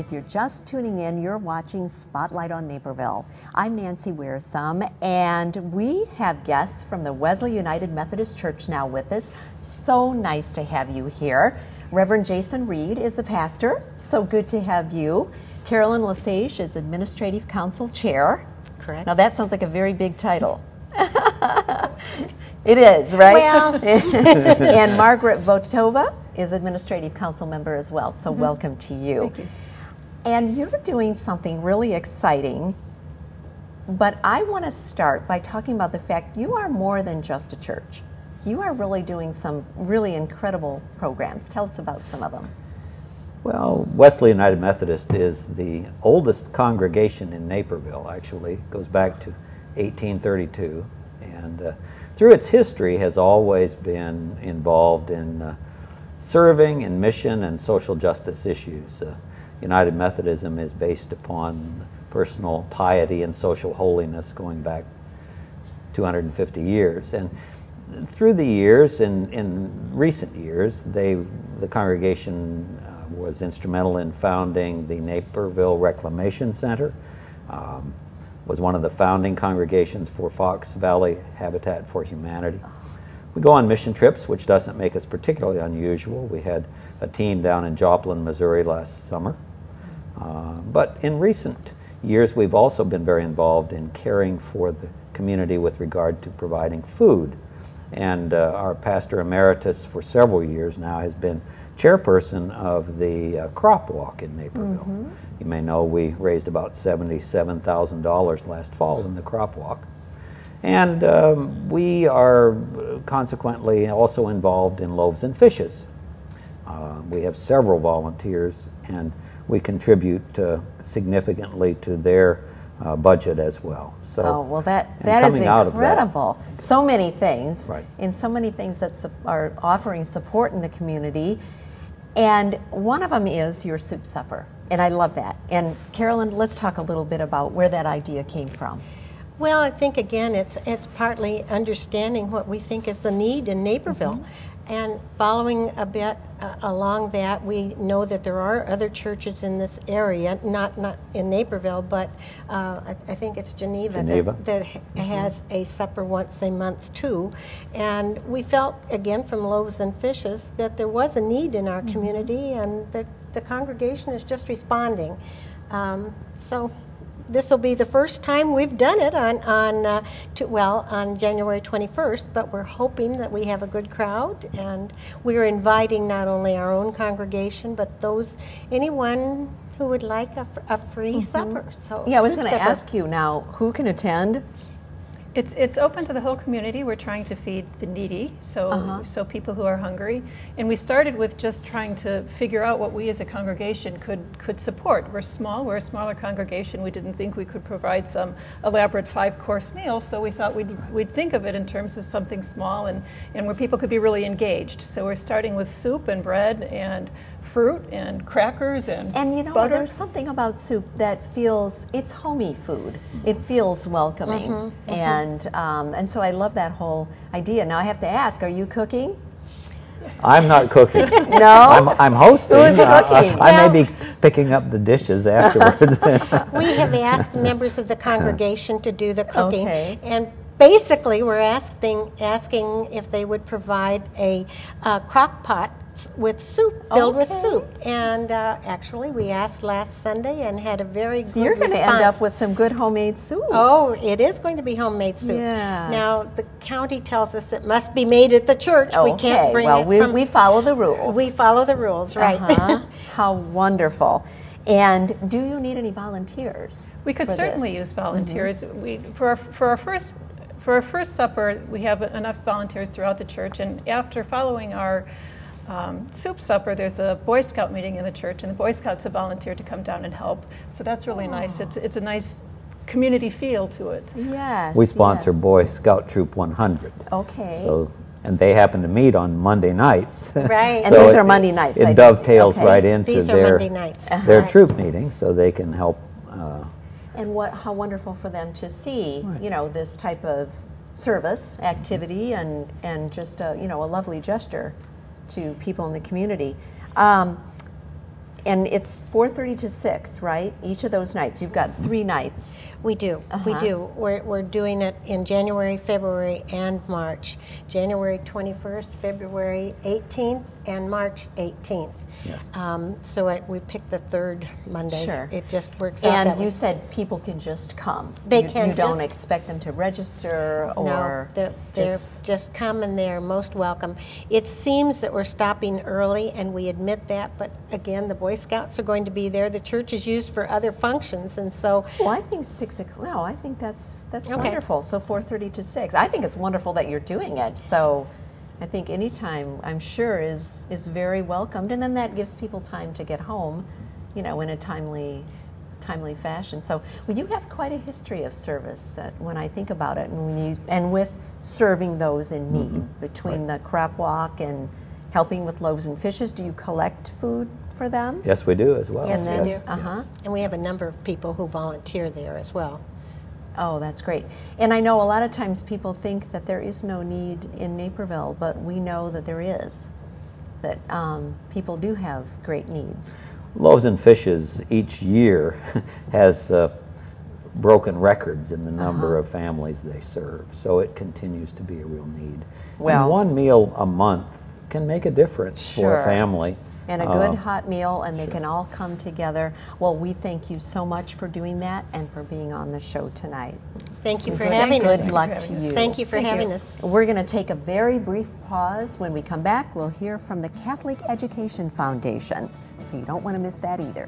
If you're just tuning in, you're watching Spotlight on Naperville. I'm Nancy Wearsome, and we have guests from the Wesley United Methodist Church now with us. So nice to have you here. Reverend Jason Reed is the pastor. So good to have you. Carolyn Lesage is Administrative Council Chair. Correct. Now that sounds like a very big title. It is, right? Well. And Margaret Votova is Administrative Council member as well, so welcome to you. Thank you. And you're doing something really exciting, but I want to start by talking about the fact you are more than just a church. You are really doing some really incredible programs. Tell us about some of them. Well, Wesley United Methodist is the oldest congregation in Naperville, actually. It goes back to 1832, and through its history has always been involved in serving in mission and social justice issues. United Methodism is based upon personal piety and social holiness going back 250 years. And through the years, in recent years, the congregation was instrumental in founding the Naperville Reclamation Center, was one of the founding congregations for Fox Valley Habitat for Humanity. We go on mission trips, which doesn't make us particularly unusual. We had a team down in Joplin, Missouri last summer. But in recent years, we've also been very involved in caring for the community with regard to providing food. And our pastor emeritus for several years now has been chairperson of the crop walk in Naperville. You may know we raised about $77,000 last fall in the crop walk. And we are consequently also involved in Loaves and Fishes. We have several volunteers, and we contribute significantly to their budget as well. So, oh, well, that is incredible. So many things, right, and so many things that are offering support in the community. And one of them is your soup supper, and I love that. And Carolyn, let's talk a little bit about where that idea came from. Well, I think again it's partly understanding what we think is the need in Naperville. And following a bit along that, we know that there are other churches in this area, not in Naperville, but I think it's Geneva. That has a supper once a month too. And we felt, again, from Loaves and Fishes, that there was a need in our community, and that the congregation is just responding. So this will be the first time we've done it on January 21st, but we're hoping that we have a good crowd, and we're inviting not only our own congregation, but anyone who would like a free supper. So yeah, I was going to ask you now, who can attend? It's open to the whole community. We're trying to feed the needy, so people who are hungry. And we started with just trying to figure out what we as a congregation could support. We're small. We're a smaller congregation. We didn't think we could provide some elaborate 5-course meal, so we thought we'd think of it in terms of something small and where people could be really engaged. So we're starting with soup and bread and fruit and crackers and you know, butter. There's something about soup that it's homey food. It feels welcoming, and so I love that whole idea. Now I have to ask, are you cooking? I'm not cooking. No? I'm hosting. Who's cooking? I may be picking up the dishes afterwards. We have asked members of the congregation to do the cooking, Okay. and basically we're asking if they would provide a crock pot with soup, filled with soup. And actually we asked last Sunday and had a very good response. So you're going to end up with some good homemade soup. Oh, it is going to be homemade soup. Yes. Now, the county tells us it must be made at the church. Okay. We can't bring well, it from... we follow the rules. We follow the rules, right. How wonderful. And do you need any volunteers? We could certainly use volunteers. For our first supper, we have enough volunteers throughout the church, and after following our soup supper, there's a Boy Scout meeting in the church, and the Boy Scouts have volunteered to come down and help. So that's really nice. It's a nice community feel to it. Yes. We sponsor Boy Scout Troop 100. Okay. So, and they happen to meet on Monday nights. Right. And these are Monday nights. It dovetails right into their troop meeting, so they can help. And how wonderful for them to see, you know, this type of service activity and just a lovely gesture to people in the community. And it's 4:30 to 6, right? Each of those nights. You've got 3 nights. We do. We do. We're doing it in January, February, and March. January 21st, February 18th, and March 18th. Yes. So we picked the third Monday. Sure. It just works out that And you way. said people can just come. They you, can You don't just- expect them to register or No, they're just come and they're most welcome. It seems that we're stopping early, and we admit that, but again, the Boy Scouts are going to be there. The church is used for other functions, and so Well, I think 6 o'clock. No, I think that's Okay. wonderful. So 4:30 to 6. I think it's wonderful that you're doing it. So I think any time, I'm sure, is very welcomed, and then that gives people time to get home, you know, in a timely fashion. So well, you have quite a history of service when I think about it, and with serving those in need between the crop walk and helping with loaves and fishes. Do you collect food for them? Yes, we do as well. Yes, we do. And we have a number of people who volunteer there as well. Oh, that's great. And I know a lot of times people think that there is no need in Naperville, but we know that there is, that people do have great needs. Loaves and Fishes each year has broken records in the number of families they serve, so it continues to be a real need. Well, and one meal a month can make a difference for Sure. a family. And a good hot meal, and they can all come together. Well, we thank you so much for doing that and for being on the show tonight. Thank you for Good- having us. Good luck to you. Thank you for having us. We're going to take a very brief pause. When we come back, we'll hear from the Catholic Education Foundation, so you don't want to miss that either.